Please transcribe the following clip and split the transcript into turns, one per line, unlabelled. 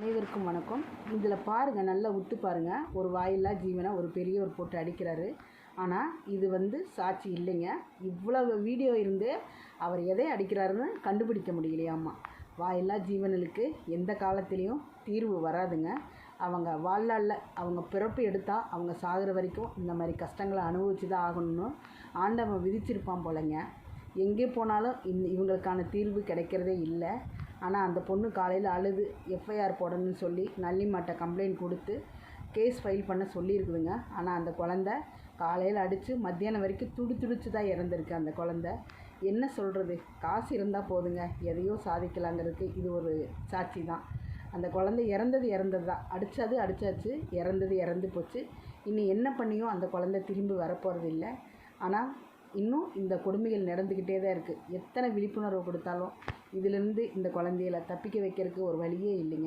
அனைவருக்கும் வணக்கம். இதில் பாருங்கள், நல்லா உத்து பாருங்கள். ஒரு வாயில்லா ஜீவனை ஒரு பெரியவர் போட்டு அடிக்கிறாரு. ஆனால் இது சாட்சி இல்லைங்க. இவ்வளவு வீடியோ இருந்து அவர் எதை அடிக்கிறாருன்னு கண்டுபிடிக்க முடியலையாம்மா. வாயில்லா ஜீவனுக்கு எந்த காலத்திலையும் தீர்வு வராதுங்க. அவங்க வாழ்நாளில் அவங்க பிறப்பு எடுத்தால் அவங்க சாகிற வரைக்கும் இந்த மாதிரி கஷ்டங்களை அனுபவிச்சு தான் ஆகணும்னு ஆண்டவன் விதிச்சிருப்பான் போலங்க. எங்கே போனாலும் இவங்களுக்கான தீர்வு கிடைக்கிறதே இல்லை. ஆனால் அந்த பொண்ணு காலையில் அழுது எஃப்ஐஆர் போடணும்னு சொல்லி நல்லிமாட்ட கம்ப்ளைண்ட் கொடுத்து கேஸ் ஃபைல் பண்ண சொல்லியிருக்குதுங்க. ஆனால் அந்த குழந்த காலையில் அடித்து மத்தியானம் வரைக்கும் துடிச்சு தான் இறந்துருக்கு. அந்த குழந்த என்ன சொல்கிறது, காசு இருந்தால் போதுங்க, எதையோ சாதிக்கலாங்கிறதுக்கு இது ஒரு சாட்சி தான். அந்த குழந்தை இறந்தது தான், அடித்தாச்சு, இறந்து போச்சு. இன்னும் என்ன பண்ணியும் அந்த குழந்தை திரும்பி வரப்போகிறது இல்லை. ஆனால் இன்னும் இந்த கொடுமைகள் நடந்துக்கிட்டே தான் இருக்குது. எத்தனை விழிப்புணர்வு கொடுத்தாலும் இதிலிருந்து இந்த குழந்தைகளை தப்பிக்க வைக்கிறதுக்கு ஒரு வழியே இல்லைங்க.